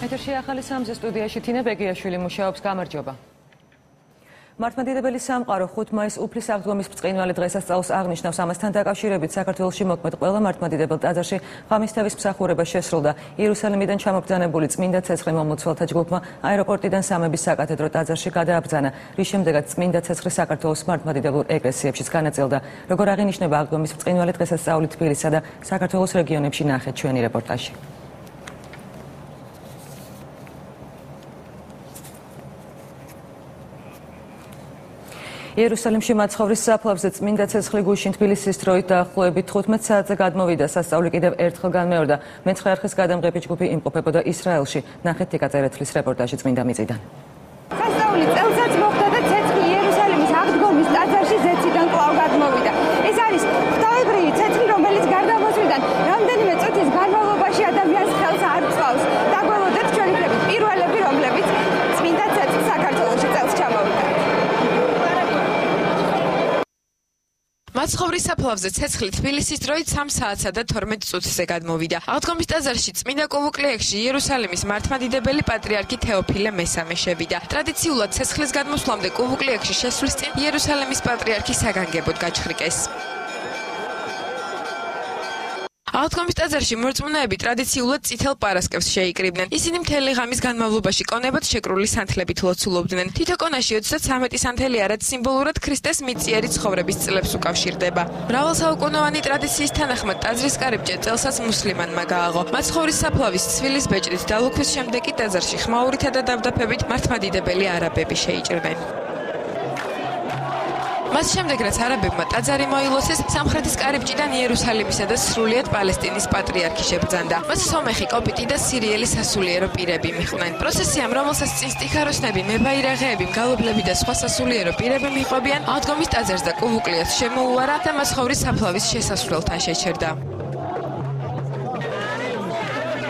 ეთერში ახალი სამზე სტუდიაში თინა ბეგიაშვილი მუშაობს. გამარჯობა. მართლმადიდებელი სამყარო 5 მაისს უფლის აღდგომის ბრწყინვალე დღესასწაულს აღნიშნავს. ამასთან დაკავშირებით საქართველოში მოქმედ ყველა მართლმადიდებელ ტაძარში ღამისთავის მსახურება შესრულდა. იერუსალიმიდან ჩამოგბრძანებული წმინდა ცეცხლი მომლოცველთა ჯგუფმა აეროპორტიდან სამების საკათედრო ტაძარში გადააბრძანა, რის შემდეგაც წმინდა ცეცხლი საქართველოს მართლმადიდებელ ეკლესიებშიც განაწილდა. როგორ აღინიშნება აღდგომის ბრწყინვალე დღესასწაული თბილისსა და საქართველოს რეგიონებში, ნახეთ ჩვენი რეპორტაჟი. იერუსალიმში მაცხოვრის საფლავზე წმინდა ცეცხლი გუშინ თბილისის დროით დაახლოებით 15 საათზე გადმოვიდა. სასწაული კიდევ ერთხელ განმეორდა. მეცხრე არხის გადამღები ჯგუფი იმყოფებოდა ისრაელში. ნახეთ ტიკა წერეთლის რეპორტაჟი წმინდა მიწიდან. სასწაული წელსაც მოხდა და ცეცხლი იერუსალიმის აღდგომის ტაძარში ზეციდან კვლავ გადმოვიდა. ეს არის ღვთაებრივი ცეცხლი, რომელიც გარდამოსვლიდან რამდენიმე წუთის განმავლობაში ადამიანს ხელს არ წვავს. დაგველოდეთ ჩვენი ფრებით პირველები, რომლებიც წმინდა ცეცხლს საქართველოში წელს ჩამოვიდა. მაცხოვრის საფლავზე ცეცხლი თბილისის დროით 3 საათსა და 12 წუთზე გადმოვიდა. აღდგომის ტაძარში წმინდა კოვუკლეექში იერუსალიმის მართლმადიდებელი პატრიარქი თეოფილე მესამე შევიდა. ტრადიციულად ცეცხლის გადმოსვლამდე კოვუკლეექში შესვლის წინ იერუსალიმის პატრიარქი საგანგებოდ გაჩხრიკეს. აღდგომის ტაძარში მორწმუნეები ტრადიციულად წითელ პარასკევს შეიკრიბნენ. ისინი მთელი ღამის განმავლობაში კონებად შეკრული სანთლებით ლოცულობდნენ. თითო კონაში 33 სანთელი, რაც სიმბოლურად ქრისტეს მიწიერი ცხოვრების წლებს უკავშირდება. მრავალსაუკუნოვანი ტრადიციის თანახმად ტაძრის კარიბჭე წელსაც მუსლიმანმა გააღო. მაცხოვრის საფლავის ცვილის ბეჭდით დალუქვის შემდეგ კი ტაძარში ხმაურითა და დავდაფებით მართლმადიდებელი არაბები შეიჭრნენ. მას შემდეგ, რაც არაბებმა ტაძარი მოილოცეს, სამხრეთის კარიბჭიდან იერუსალიმისა და სრულიად პალესტინის პატრიარქი შებრძანდა. მას სომეხი, კოპიტი და სირიელი სასულიერო პირები მიხვდნენ. პროცესიამ, რომელსაც წინ სტიხაროსნები, მებაირაღეები, მგალობლები და სხვა სასულიერო პირები მიჰყვებიან, აღდგომის ტაძარს და კოვუკლეას შემოუარა და მაცხოვრის საფლავის შესასვლელთან შეჩერდა.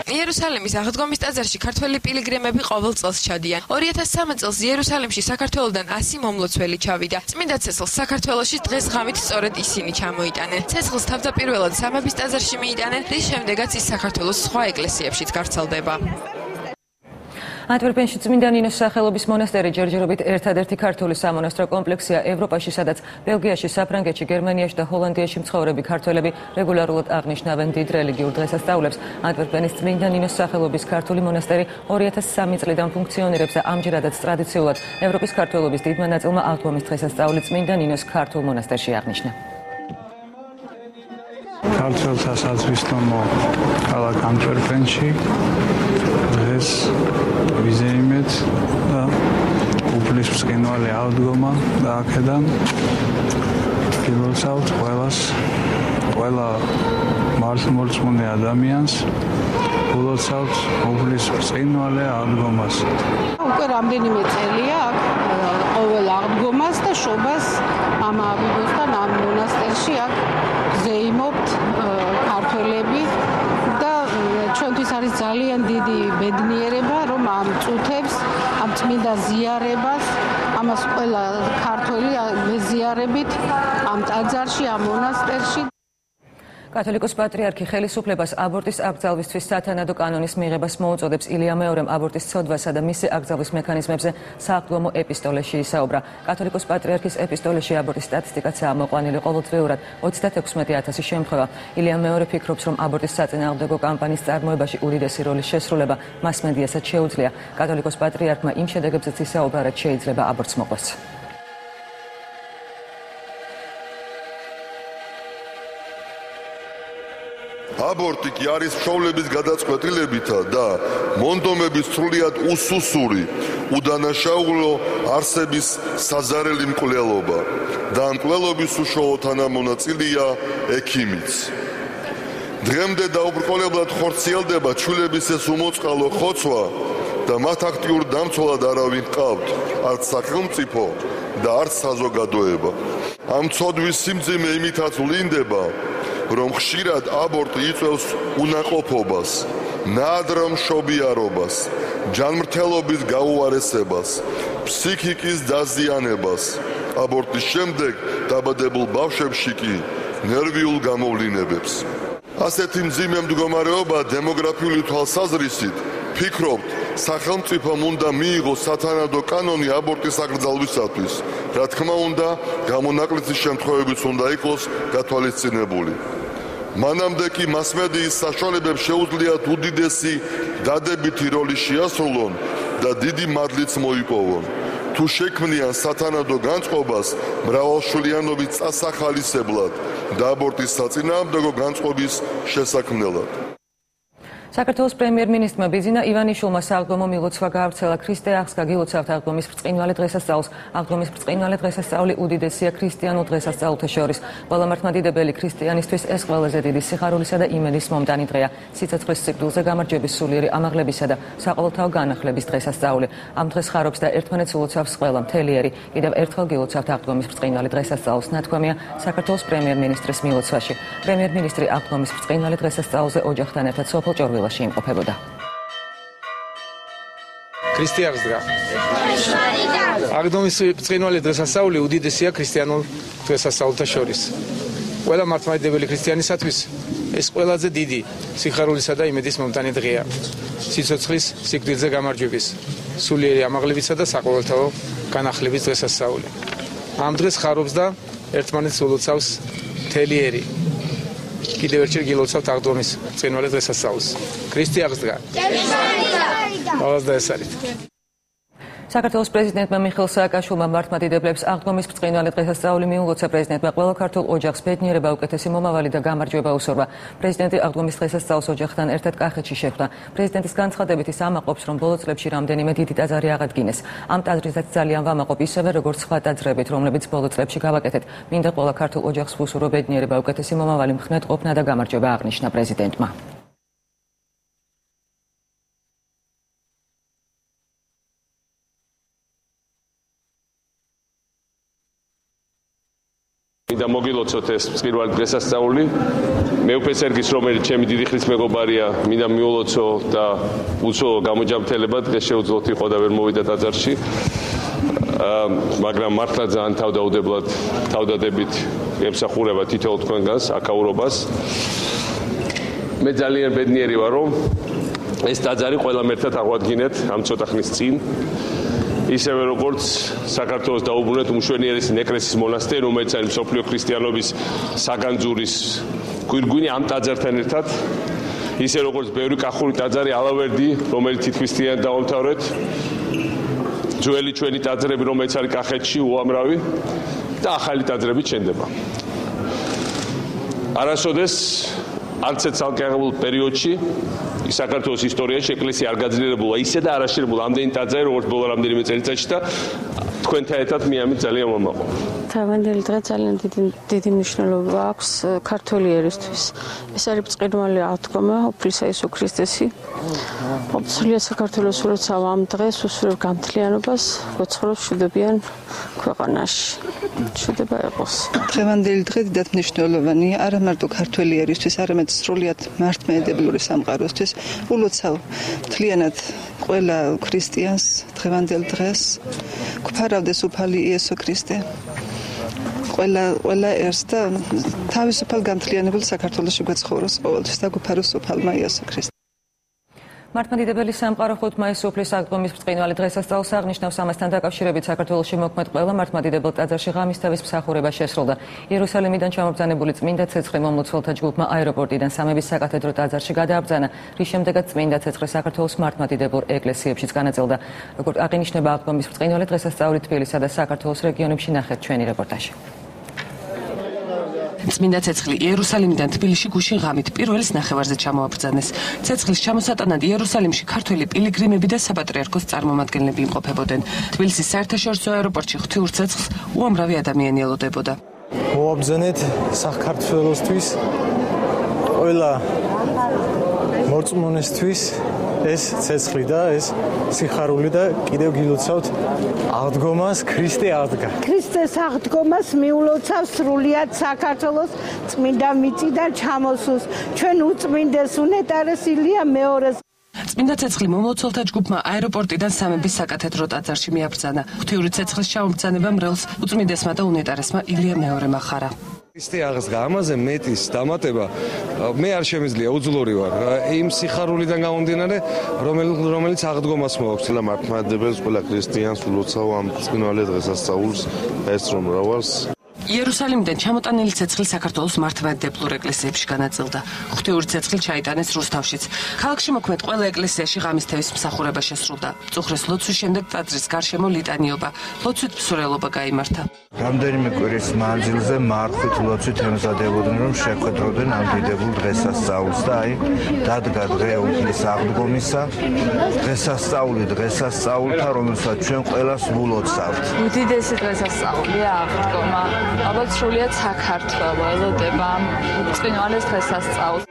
იერუსალიმის აღდგომის ტაძარში ქართველი პილიგრიმები ყოველ წელს ჩადიან. 2003 წელს იერუსალიმში საქართველოდან 100 მომლოცველი ჩავიდა. წმინდა ცეცხლს საქართველოში დღეს ღამით სწორედ ისინი ჩამოიტანენ. ცეცხლს თავდაპირველად სამების ტაძარში მიიტანენ, რის შემდეგაც ის საქართველოს სხვა ეკლესიებშიც გავრცელდება. ანტვერპენში წმინდა ნინოს სახელობის მონასტერი ჯერჯერობით ერთადერთი ქართული სამონასტრო კომპლექსია ევროპაში, სადაც ბელგიაში, საფრანგეთში, გერმანიაში და ჰოლანდიაში მცხოვრები ქართველები რეგულარულად აღნიშნავენ დიდ რელიგიურ დღესასწაულებს. ანტვერპენის წმინდა ნინოს სახელობის ქართული მონასტერი 2003 წლიდან ფუნქციონირებს და ამჯერადაც ტრადიციულად ევროპის ქართველობის დიდმა ნაწილმა აღდგომის დღესასწაული წმინდა ნინოს ქართულ მონასტერში აღნიშნა. ქართველთა საზღვრისნომო ქალაქ ანტვერპენში დღეს ვიზეიმეთ და უფლის ბრწყინვალე აღდგომა და აქედან გილოცავთ ყველა მართლმორწმუნე ადამიანს გულოცავთ უფლის ბრწყინვალე აღდგომას. უკვე რამდენიმე წელია აქ ყოველ აღდგომას და შობას ამ ავიბოსთან ამ მონასტერში აქ ზეიმობთ ქართველები და ჩვენთვის არის ძალიან დიდი ბედნიერება, რომ ამ წუთებს, ამ წმინდა ზიარებას, ამას ყველა ქართველი მეზიარებით ამ ტაძარში, ამ მონასტერში. კათოლიკოს პატრიარქი ხელისუფლებას აბორტის აკრძალვისთვის სათანადო კანონის მიღებას მოუწოდებს. ილია მეორემ აბორტის ცოდვასა და მისი აკრძალვის მექანიზმებზე სააღდგომო ეპისტოლეში ისაუბრა. კათოლიკოს პატრიარქის ეპისტოლეში აბორტის სტატისტიკაცაა მოყვანილი ყოველდღიურად 36,000 შემთხვევა. ილია მეორე ფიქრობს, რომ აბორტის საწინააღმდეგო კამპანიის წარმოებაში უდიდესი როლის შესრულება მასმედიასაც შეუძლია. კათოლიკოს პატრიარქმა იმ შედეგებზეც ისაუბრა, რაც შეიძლება აბორტს მოყვეს. აბორტი კი არის მშობლების გადაწყვეტილებითა და მონდომების სრულიად უსუსური, უდანაშაულო არსების საზარელი მკვლელობა და ამ მკვლელობის უშუალო თანამონაწილეა ექიმიც. დღემდე დაუბრკოლებლად ხორციელდება ჩვილების ეს უმოწყალო ხოცვა და მათ აქტიურ დამცველად არავინ ჰყავთ, არც სახელმწიფო და არც საზოგადოება. ამ ცოდვის სიმძიმე იმითაც ვლინდება, რომ ხშირად აბორტი იწვევს უნაყოფობას, ნაადრ მშობიარობას, ჯანმრთელობის გაუარესებას, ფსიქიკის დაზიანებას. აბორტის შემდეგ დაბადებულ ბავშვებში კი ნერვიულ გამოვლინებებს. ასეთი მძიმე მდგომარეობა დემოგრაფიული თვალსაზრისით ფიქრობთ სახელმწიფომ უნდა მიიღოს სათანადო კანონი აბორტის აკრძალვისათვის. რა თქმა უნდა, გამონაკლისის შემთხვევებიც უნდა იყოს გათვალისწინებული. მანამდე კი მასმედიის საშუალებებს შეუძლიათ უდიდესი დადებითი როლი შეასრულონ და დიდი მადლიც მოიპოვონ. თუ შექმნიან სათანადო განწყობას მრავალშვილიანობის წასახალისებლად და აბორტის საწინააღმდეგო განწყობის შესაქმნელად. საქართველოს პრემიერ-მინისტრმა ბიძინა ივანიშვილმა საღდგომო მილოცვა გაავრცელა ქრისტე აღსგა გილოცავთ აღდგომის ბრწყინვალე დღესასწაულს. აღდგომის ბრწყინვალე დღესასწაული უდიდესია ქრისტიანულ დღესასწაულთა შორის. ყველა მართლმადიდებელი ქრისტიანისთვის ეს ყველაზე დიდი სიხარულისა და იმედის მომტანი დღეა. სიცოცხლის სიკვდილზე გამარჯვების სულიერი ამაღლებისა და საყოველთაო განახლების დღესასწაული. ამ დღეს ხარობს და ერთმანეთს ულოცავს ყველა მთელი ერი. კიდევ ერთხელ გილოცავთ აღდგომის ბრწყინვალე დღესასწაულს. ნათქვამია საქართველოს პრემიერ-მინისტრის მილოცვაში. პრემიერ-მინისტრი აღდგომის ბრწყინვალე დღესასწაულზე ოჯახთან ერთად სოფელ ჭორვილ იმყოფებოდა. ქრისტე აღსდგა. აღდგომის ბრწყინვალე დღესასწაული უდიდესია ქრისტიანულ დღესასწაულთა შორის. ყველა მართლმადიდებელი ქრისტიანისათვის ეს ყველაზე დიდი სიხარულისა და იმედის მომტანი დღეა. სიცოცხლის სიკვდილზე გამარჯვების, სულიერი ამაღლებისა და საყოველთაო განახლების დღესასწაული. ამ დღეს ხარობს და ერთმანეთს ულოცავს მთელი ერი. კიდევ ერთხელ გილოცავთ აღდგომის ბრწყინვალე დღესასწაულს. ქრისტე აღსდგა. საქართველოს პრეზიდენტმა მიხეილ სააკაშვილმა მართლმადიდებლებს აღდგომის ბრწყინვალე დღესასწაული მიულოცა. პრეზიდენტმა ყველა ქართულ ოჯახს ბედნიერება, უკეთესი მომავალი და გამარჯვება უსურვა. პრეზიდენტი აღდგომის დღესასწაულს ოჯახთან ერთად კახეთში შეხვდა. პრეზიდენტის განცხადებით ის ამაყობს, რომ ბოლო წლებში რამდენიმე დიდი ტაძარი აღადგინეს. ამ ტაძრისაც ძალიან ვამაყობ, ისევე როგორც სხვა ტაძრებით, რომლებიც ბოლო წლებში გავაკეთეთ. მინდა ყველა ქართულ ოჯახს ვუსურვო ბედნიერება, უკეთესი მომავალი, მხნედ ყოფნა და გამარჯვება, აღნიშნა პრეზიდენტმა. მინდა მოგილოცოთ ეს ბრწყინვალე დღესასწაული. მე უფეს ერგის, რომელიც ჩემი დიდი ხნის მეგობარია, მინდა მიულოცო და უცხო გამოჯამრთელებად დღეს შეუძლოთ იყო და ვერ მოვიდა ტაძარში. მაგრამ მართლა ძალიან თავდაუდებლად თავდადებით ემსახურება თითოეულ თქვენგანს აქაურობას. მე ძალიან ბედნიერი ვარ, რომ ეს ტაძარი ყველამ ერთად აღვადგინეთ ამ ცოტა ხნის წინ. ისევე როგორც საქართველოს დაუბრუნეთ უმშვენიერესი ნეკრესის მონასტერი, რომელიც არის მსოფლიო ქრისტიანობის საგანძურის გვირგვინი ამ ტაძართან ერთად, ისე როგორც ბევრი კახური ტაძარი ალავერდი, რომელიც თითქმის მთლიანად დავამთავრეთ, ძველი ჩვენი ტაძრები, რომელიც არის კახეთში უამრავი და ახალი ტაძრები ჩნდება. არასოდეს არც ერთ ცალკეულ პერიოდში საქართველოს ისტორიაში ეკლესია არ გაძლიერებულა ისე და არ აშენებულა ამდენი ტაძარი, როგორც ბოლო რამდენიმე წელიწადში და თქვენთან ერთად მე ამით ძალიან მომაყობ. თავდადებული დღე ძალიან დიდი მნიშვნელობა აქვს ქართველი ერისთვის. ეს არის ბრწყინვალე აღდგომა უფლისა იესო ქრისტესი. ოფიციალურად საქართველოს როცა ამ დღეს უსურვებს გამთლიანობას, გოცხრობს მშვიდობიან ქვეყანაში. მშვიდება იყოს. დღევანდელი დღე დიდად მნიშვნელოვანია არა მარტო ქართველი ერისთვის, არამედ სრულიად მართლმადიდებლური სამყაროსთვის. ულოცავ მთლიანად ყველა ქრისტიანს დღევანდელ დღეს. გვფარავდეს უფალი იესო ქრისტე. ყველა ერს და თავისუფალ გამთლიანებულ საქართველოში გვეცხოვროს ყოველთვის და გვფაროს უფალმა იესო ქრისტე. მართლმადიდებელი სამყარო ხუთმაის სუფლის აღდგომის ბრწყინვალე დღესასწაულს აღნიშნავს. ამასთან დაკავშირებით საქართველოში მოქმედ ყველა მართლმადიდებელ ტაძარში ღამისთავის მსახურება შესრულდა. იერუსალიმიდან ჩამობრძანებული წმინდა ცეცხლი მომლოცველთა ჯგუფმა აეროპორტიდან სამების საკათედრო ტაძარში გადააბრძანა, რის შემდეგაც წმინდა ცეცხლი საქართველოს მართლმადიდებელ ეკლესიებშიც განაწილდა. როგორც აღინიშნება აღდგომის ბრწყინვალე დღესასწაული თბილისსა და საქართველოს რეგიონებში, ნახეთ ჩვენი რეპორტაჟი. წმინდა ცეცხლი იერუსალიმიდან თბილისში გუშინ ღამით პირველის ნახევარზე ჩამოაბრძანეს. ცეცხლის ჩამოსატანად იერუსალიმში ქართველი პილიგრიმები და საპატრიარქოს წარმომადგენლები იმყოფებოდნენ. თბილისის საერთაშორისო აეროპორტში ღვთიურ ცეცხლს უამრავი ადამიანი ელოდებოდა. მოაბრძანეთ საქართველოსთვის, ყველა მორწმუნესთვის ეს ცეცხლი და ეს სიხარული და კიდევ გილოცავთ აღდგომას ქრისტე აღდგა. ქრისტეს აღდგომას მიულოცავ სრულიად საქართველოს წმინდა მიწიდან ჩამოსულს. ჩვენ უწმინდეს უნეტარესილია მეორეს. წმინდა ცეცხლი მომლოცველთა ჯგუფმა აეროპორტიდან სამების საკათედრო ტაძარში მიაბრძანა. ღვთიური ცეცხლის ჩამობრძანება მრევლს უწმინდესმა და უნეტარესმა ილია მეორემ ახარა. ქრისტიანს ამაზე მეტის დამატება მე არ შემიძლია უძლური ვარ იმ სიხარულიდან გამომდინარე რომელიც აღდგომას მოაქვს და მართლმადიდებელს ყველა ქრისტიანს ულოცავ ამ წმინვალე დღესასწაულს ეს რომ რავალს იერუსალიმიდან ჩამოტანილი ცეცხლი საქართველოს მართლმადიდებლურ ეკლესიებში განაწილდა. ღვთიური ცეცხლი ჩაიტანეს რუსთავშიც. ქალაქში მოქმედ ყველა ეკლესიაში ღამის თევის მსახურება შესრულდა. წუხრის ლოცვის შემდეგ ტაძრის გარშემო ლიტანიობა, ლოცვით მსურველობა გაიმართა. რამდენიმე კვირის მანძილზე მარხვით ლოცვით ემზადებოდნენ რომ შეხვედროდნენ ამ დიდებულ დღესასწაულს და აი დადგა დღე უფლის აღდგომისა დღესასწაული დღესასწაულთა რომელსაც ჩვენ ყველას ვლოცავთ. უდიდესი დღესასწაულია აღდგომა. ალბათ სრულიად საქართველო ელოდება ბრწყინვალეს დღესასწაულს.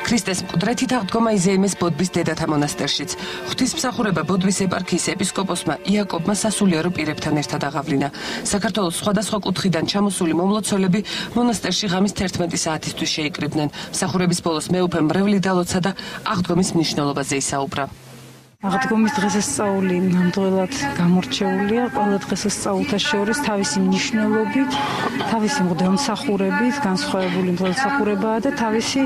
ქრისტეს მკვდრეთით აღდგომა იზეიმეს ბოდბის დედათა მონასტერშიც. ღვთისმსახურება ბოდბის ეპარქიის ეპისკოპოსმა იაკობმა სასულიერო პირებთან ერთად აღავლინა. საქართველოს სხვადასხვა კუთხიდან ჩამოსული მომლოცველები მონასტერში ღამის 11 საათისთვის შეიკრიბნენ. მსახურების ბოლოს მეუფემ მრევლი დალოცა და აღდგომის მნიშვნელობაზე ისაუბრა. აღდგომის დღესასწაული ნამდვილად გამორჩეულია ყველა დღესასწაულთა შორის თავისი მნიშვნელობით, თავისი მღვდელმსახურებით, განსხვავებული მღვდელმსახურებაა და თავისი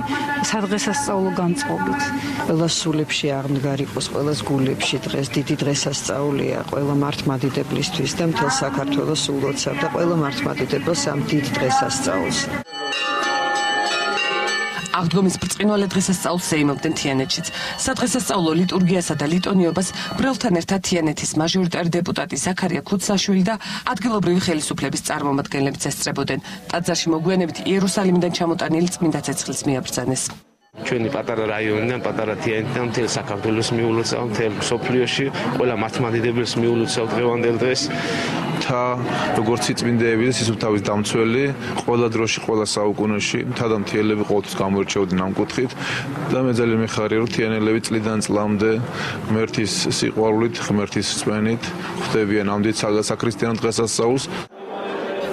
სადღესასწაულო განწყობით. ყველა სულებში აღდგარ იყოს ყველას გულებში დღეს დიდი დღესასწაულია ყველა მართლმადიდებლისთვის და მთელ საქართველოს ულოცავ და ყველა მართლმადიდებლს ამ დიდ დღესასწაულს. აღდგომის ბრწყინვალე დღესასწაულს ზეიმობდნენ თიანეთშიც. სადღესასწაულო ლიტურგიასა და ლიტონიობას მრევლთან ერთად თიანეთის მაჟორიტარი დეპუტატი ზაქარია ქუცაშვილი და ადგილობრივი ხელისუფლების წარმომადგენლებიც ესწრებოდნენ. ტაძარში მოგვიანებით იერუსალიმიდან ჩამოტანილი წმინდა ცეცხლის მიაბრძანეს. ჩვენი პატარა რაიონიდან, პატარა თიანეთიდან მთელ საქართველოს მიულოცავ, მთელ მსოფლიოში ყველა მართლმადიდებელს მიულოცავ დღევანდელ დღეს. მთა როგორც წმინდეები და სისუფთავის დამცველი ყველა დროში, ყველა საუკუნეში მთა და მთიელები ყოველთვის გამოირჩეოდნენ ამ კუთხით და მე ძალიან მიხარია რომ თიანელები წლიდან წლამდე ღმერთის სიყვარულით, ღმერთის რწმენით ხვდებიან ამ დიდ საქრისტიანო დღესასწაულს.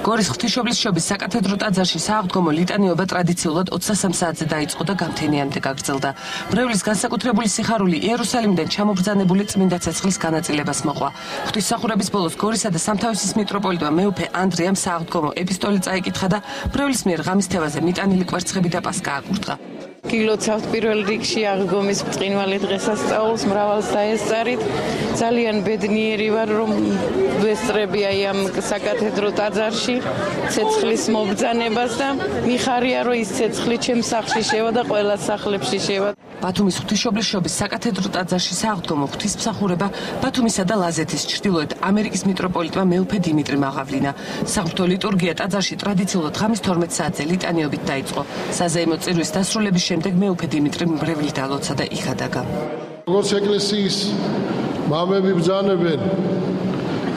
გორის ღვთისმშობლის შობის საკათედრო ტაძარში სააღდგომო ლიტანიობა ტრადიციულად 23 საათზე დაიწყო და გამთენიამდე გაგრძელდა. მრევლის განსაკუთრებული სიხარული იერუსალიმიდან ჩამობრძანებული წმინდა ცეცხლის განაწილებას მოყვა. ღვთისმსახურების ბოლოს გორისა და სამთავისის მიტროპოლიტმა მეუფე ანდრიამ სააღდგომო ეპისტოლი წაიკითხა და მრევლის მიერ ღამის თევაზე მიტანილი კვერცხები და პასკა აკურთხა. გილოცავთ პირველ რიგში აღდგომის ბრწყინვალე დღესასწაულს მრავალს დაესწარით. ძალიან ბედნიერი ვარ რომ ვესწრები აი ამ საკათედრო ტაძარში ცეცხლის მობრძანებას და მიხარია რომ ის ცეცხლი ჩემ სახლში შევა და ყველა სახლებში შევა. ბათუმის ღვთისმშობლის შობის საკათედრო ტაძარში სააღდგომო ღვთისმსახურება ბათუმისა და ლაზეთის ჩრდილოეთ ამერიკის მიტროპოლიტმა მეუფე დიმიტრიმ აღავლინა. საღვთო ლიტურგია ტაძარში ტრადიციულად ღამის 12 საათზე ლიტანიობით დაიწყო. საზეიმო წირვის დასრულების შემდეგ მეუფე დიმიტრიმ მრევლი დალოცა და იქადაგა. როგორც ეკლესიის მამები ბრძანებენ,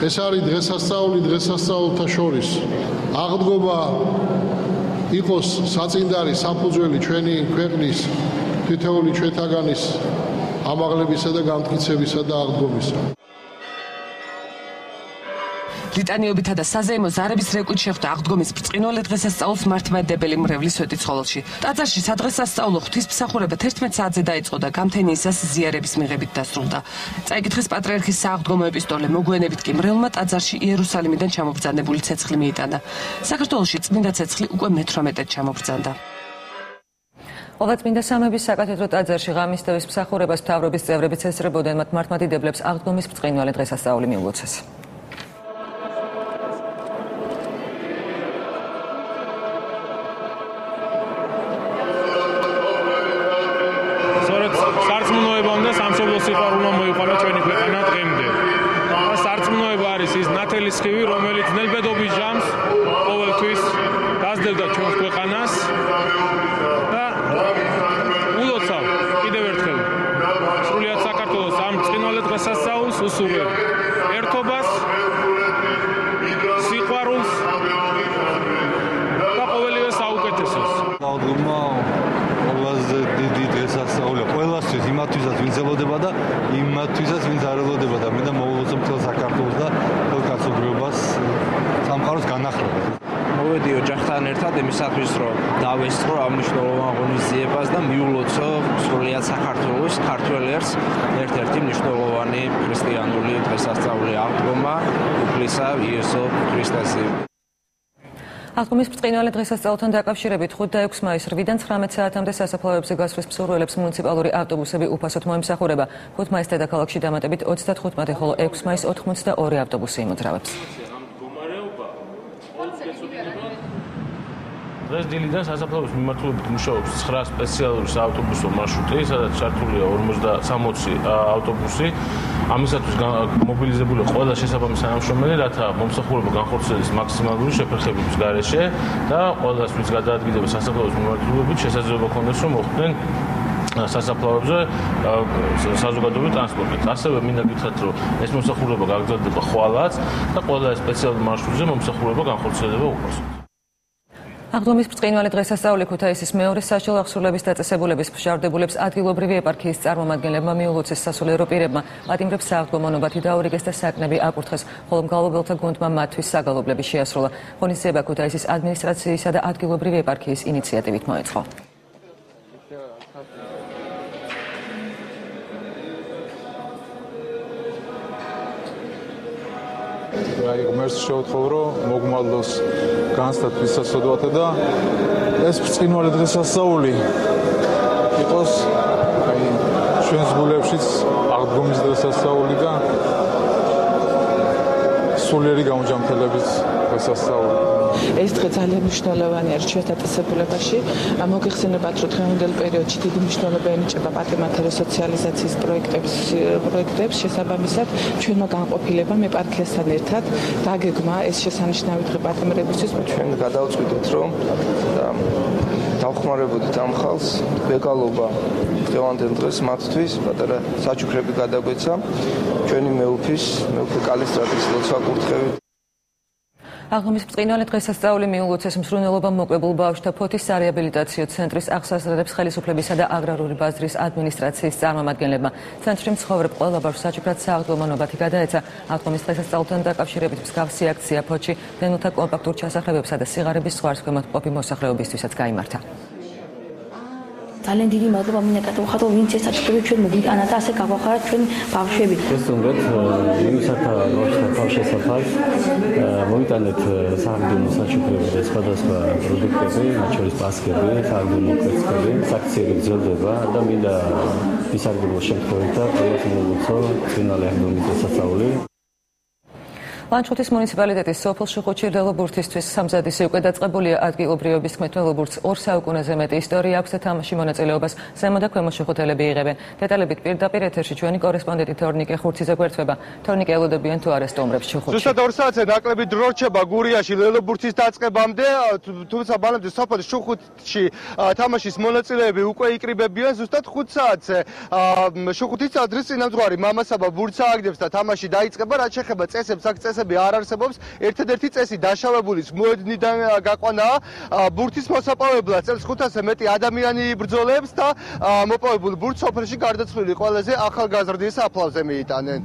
ეს არის დღესასწაული დღესასწაულთა შორის. აღდგომა იყოს საწინდარი საფუძველი ჩვენი ქვეყნის თითოეული ჩვენთაგანის ამაღლებისა და განმტკიცებისა და აღდგომისა. ლიტანიობითა და საზეიმო ზარების რეკვით შეხვდა აღდგომის ბრწყინვალე დღესასწაულს მართლმადიდებელი მრევლის სვეტიცხოველში. ტაძარში სადღესასწაულო ღვთისმსახურება 11 საათზე დაიწყო და გამთენიისას ზიარების მიღებით დასრულდა. წაიკითხეს პატრიარქის სააღდგომო ეპისტოლე, მოგვიანებით კი მრევლმა ტაძარში იერუსალიმიდან ჩამობრძანებული ცეცხლი მიიტანა. საქართველოში წმინდა ცეცხლი უკვე მე-18-ად ჩამობრძანდა. ყოველწმინდა სამების საკათედრო ტაძარში ღამის თევის მსახურებას მთავრობის წევრებიც ესწრებოდნენ, მათ მართლმადიდებლებს აღდგომის ბრწყინვალე დღესასწაული მიულოცეს. სარწმუნოებამ და სამშობლოს სიყვარულმა მოიყვანა ჩვენი ქვეყანა დღემდე. სარწმუნოება არის ის ნათელი სხივი, რომელიც ნელბედობის ჟამს ყოველთვის გასდევდა ჩვენს ქვეყანას და ულოცავ კიდევ ერთხელ სრულიად საქართველოს ამ ბრწყინვალე დღესასწაულს უსურვებ ერთობას, სიყვარულს და ყოველივე საუკეთესოს. აღდგომა ყველაზე დიდი დღესასწაულია ყველასთვის, იმათვისაც ვინც ელოდება და იმათვისაც ვინც არ ელოდება და მინდა მოულოცო მთელ საქართველოს და მთელ კაცობრიობას სამყაროს განახლებას. მოვედი ოჯახთან ერთად იმისათვის, რომ დავესწრო ამ მნიშვნელოვან ღონისძიებას და მიულოცო სრულიად საქართველოს ქართველებს ერთ-ერთი მნიშვნელოვანი ქრისტიანული დღესასწაული აღდგომა უფლისა იესო ქრისტეს. აღდგომის ბრწყინვალე დღესასწაულთან დაკავშირებით 5 და 6 მაისს 8-დან 19 საათამდე სასაფლაოებზე გასვლის მსურველებს მუნიციპალური ავტობუსები უფასოდ მოემსახურება. 5 მაისს დედაქალაქში დამატებით 35, ხოლო 6 მაისს 82 ავტობუსი იმოძრავებს. დღეს დილიდან სასაფლაოების მიმართულებით მუშაობს 9 სპეციალური საავტობუსო მარშრუტი, სადაც ჩართულია 60 ავტობუსი. ამისათვის მობილიზებული ყველა შესაბამისი თანამშრომელი, რათა მომსახურება განხორციელდეს მაქსიმალური შეფერხების გარეშე და ყველას, ვინც გადაადგილდება სასაფლაოების მიმართულებით, შესაძლებლობა ჰქონდეს, რომ მოხვდნენ სასაფლაოებზე საზოგადოებრივი ტრანსპორტით. ასევე მინდა გითხრათ, რომ ეს მომსახურება გაგრძელდება ხვალაც და ყველა სპეციალურ მარშრუტზე მომსახურება განხორციელდება უფასოდ. აღდგომის ბრწყინვალე დღესასწაული ქუთაისის მეორე საშუალო აღსრულების დაწესებულების მსჯავრდებულებს ადგილობრივი ეპარქიის წარმომადგენლებმა მიულოცეს სასულიერო პირებმა. პატიმრებს სააღდგომო ნობათი დაურიგეს და საკნები აკურთხეს, ხოლო მგალობელთა გუნდმა მათთვის საგალობლები შეასრულა. ღონისძიება ქუთაისის ადმინისტრაციისა და ადგილობრივი ეპარქიის ინიციატივით მოეწყო. აი ღმერთს შევთხოვ, რომ მოგმადლოს განსტათ ვისასოდვათა და ეს ბრწყინვალე დღესასწაული იყოს აი ჩვენს გულებშიც აღდგომის დღესასწაული და სულიერი გამოჯანმრთელების დღესასწაული. ეს დღე ძალიან მნიშვნელოვანი არის ჩვენს დაწესებულებაში. მოგეხსენებათ, რომ დღევანდელ პერიოდში დიდი მნიშვნელობა ენიჭება პატრიმატთა რესოციალიზაციის პროექტებს. შესაბამისად, ჩვენმა განყოფილებამ ეპარქიასთან ერთად დაგეგმა ეს შესანიშნავი დღე პატრიმრებისთვის. ჩვენ გადავწყვიტეთ, რომ დავხმარებოდით ამ ხალხს, ბეგალობა დღევანდელ დღეს მათთვის პატარა საჩუქრები გადაგვეცა. ჩვენი მეუფე კალისტრატის ლოცვა კურთხევით. აღდგომის ბრწყინვალე დღესასწაული მიულოცეს მსრულნელობამ მოკვებულ ბავშვთა ფოთის სარეაბილიტაციო ცენტრის აღსაზრდელებს ხელისუფლებისა და აგრარული ბაზრის ადმინისტრაციის წარმომადგენლებმა. ცენტრი მცხოვრებ ყველა ბავშვს საჩუქრად სააღდგომო ნობათი გადაეცა. აღდგომის დღესასწაულთან დაკავშირებით მსგავსი აქცია ფოთში დენოთა კომპაქტურ ჩასახლებებსა და სიღარიბის ზღვარს ქვემოთ მყოფი მოსახლეობისთვისაც გაიმართა. ძალიან დიდი მადლობა მინდა გითხრათ, რომ ვინც ეს საჩუქრები ჩვენ მოგვიტანა და ასე გაგვახარეთ ჩვენი ბავშვები. გესწრებით, იმისათა ბავშვთა შესახებ მოიტანეთ სააღდგომო საჩუქრები და სხვადასხვა პროდუქტები, მათ შორის პასკები, სააღდგომო კვერცხები, აქციები გრძელდება და მინდა ისარგებლოს შემთხვევით და ყველას მოგუცო ბრწყინვალე აღდგომის დღესასწაული. ლანჩხუთის მუნიციპალიტეტის სოფელ შუხუთში ველობურთისთვის სამზადისი უკვე დაწყებულია. ადგილობრივების თქმით, ველობურთს 2 საუკუნეზე მეტი ისტორია აქვს და თამაში მონაწილეობას ზემო და ქვემო შუხუთელები იღებენ. დეტალებით პირდაპირ ეთერში ჩვენი კორესპონდენტი თორნიკე ხურციძე გვერდება. თორნიკე, ელოდებიან თუ არა სტუმრებს შუხუთში? ზუსტად 2 საათზე ნაკლები დრო რჩება გურიაში ველობურთის დაწყებამდე, თუმცა ბანემდე სოფელ შუხუთში თამაშის მონაწილეები უკვე იკრიბებიან. ზუსტად 5 საათზე შუხუთის ტაძრის წინამძღვარი მამასაბა ბურთს ააგდებს და თამაში დაიწყება. რაც შეეხება წესებს, აქ არ არსებობს. ერთადერთი წესი დაშავებულის მოედნიდან გაყვანაა. ბურთის მოსაპოვებლად წელს 500-ზე მეტი ადამიანი იბრძოლებს და მოპოვებულ ბურთს სოფელში გარდაცვლილი ყველაზე ახალგაზრდის აფლავზე მიიტანენ.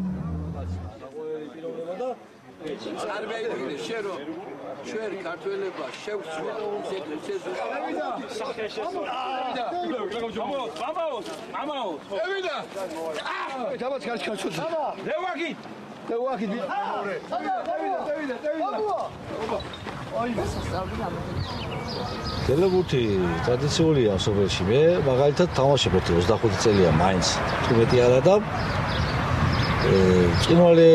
ჩვენ ქართველება შევცვლით ველობურთი ტრადიციულია სოფელში. მე მაგალითად თამაშობ 25 წელია მაინც. თუმეტი არა და ბრწყინვალე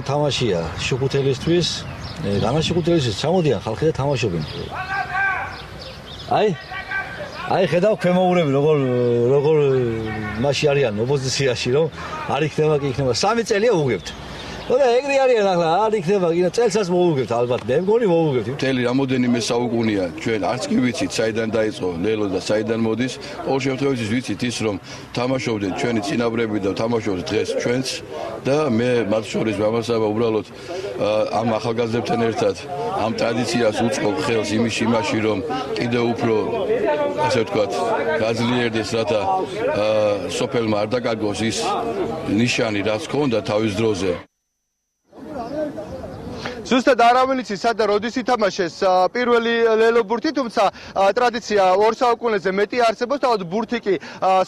თამაშია შუხუთელისთვის. განაშუხუთელისთვის ჩამოდიან ხალხი და თამაშობენ. აი ხედავ ქვემოურები როგორ მასში არიან ოპოზიციაში, რომ არ იქნება კი იქნება 3 წელია უგებთ. და ეგრე არიან ახლა არ იქნება კი წელსაც მოუგებთ ალბათ. მე მგონი მოუგებთ. მთელი რამოდენიმე საუკუნეა ჩვენ არც კი ვიცით საიდან დაიწყო ლელო და საიდან მოდის. ყოველ შემთხვევაში ვიცით ის რომ თამაშობდნენ ჩვენი წინაპრები და თამაშობთ დღეს ჩვენც და მე მათ შორის მამასაბა უბრალოდ ამ ახალგაზრდებთან ერთად ამ ტრადიციას უწყობ ხელს იმაში რომ კიდევ უფრო ასე ვთქვათ გაძლიერდეს რათა სოფელმა არ დაკარგოს ის ნიშანი რაც ჰქონდა თავის დროზე. ზუსტად არავინ იცის სადა როდის ითამაშეს პირველი ლელობურთი, თუმცა ტრადიცია 2 საუკუნეზე მეტი არსებობს, თავად ბურთი კი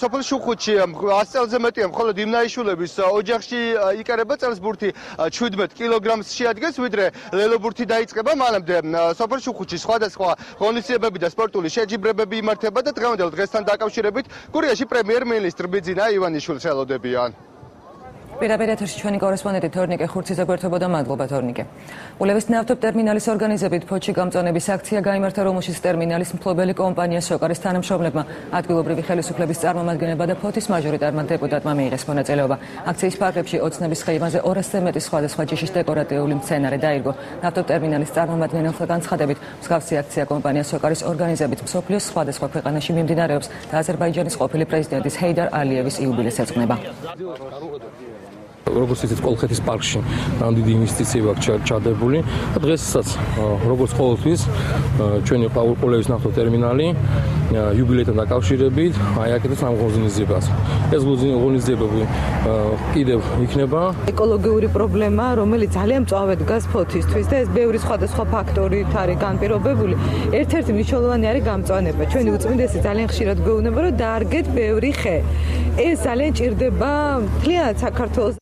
სოფელ შუხუთში 100 წელზე მეტია, მხოლოდ იმნაიშვილების ოჯახში იკარება, წელს ბურთი 17 კილოგრამს შეადგენს, ვიდრე ლელობურთი დაიწყება, მანამდე სოფელ შუხუთში სხვადასხვა ღონისძიებები და სპორტული შეჯიბრებები იმართება და დღევანდელ დღესთან დაკავშირებით გურიაში პრემიერ-მინისტრ ბიძინა ივანიშვილს ელოდებიან. პირდაპირ ეთერში ჩვენი კორესპონდენტი თორნიკე ხურციძე გვერდებოდა. მადლობა თორნიკე. ულევის ნავთობტერმინალის ორგანიზებით ფოთში გამწონების აქცია გაიმართა, რომელშიც ტერმინალის მფლობელი კომპანია სოკარის თანამშრომლებმა, ადგილობრივი ხელისუფლების წარმომადგენლებმა და ფოთის მაჟორიტარმა დეპუტატმა მიიღეს მონაწილეობა. აქციის ფარგლებში ოცნების ხეივანზე 200-ზე მეტი სხვადასხვა ჯიშის დეკორატიული მცენარე დაირგო. ნავთობტერმინალის წარმომადგენელთა განცხადებით, მსგავსი აქცია კომპანია სოკარის ორგანიზებით მსოფლიოს სხვადასხვა ქვეყანაში მიმდინარეობს და აზერბაიჯანის ყოფილი პრეზიდენტის ჰეიდარ ალიევის იუბილეს ეძღვნება. როგორც ისეთ კოლხეთის პარკში დიდი ინვესტიციები აქვს ჩადებული და დღესაც როგორც ყოველთვის ჩვენი ყურყულევის ნავთობტერმინალი იუბილეთან დაკავშირებით აიაკეთებს ამ ღონისძიებას. ეს ღონისძიებები კიდევ იქნება ეკოლოგიური პრობლემა, რომელიც ძალიან მწვავედ დგას ფოთისთვის და ეს ბევრი სხვადასხვა ფაქტორით არის განპირობებული. ერთ-ერთი მნიშვნელოვანი არის გამწვანება. ჩვენი უწმინდესი ძალიან ხშირად გვეუბნება, რომ დაარგეთ ბევრი ხე. ეს ძალიან ჭირდება მთლიანად საქართველოს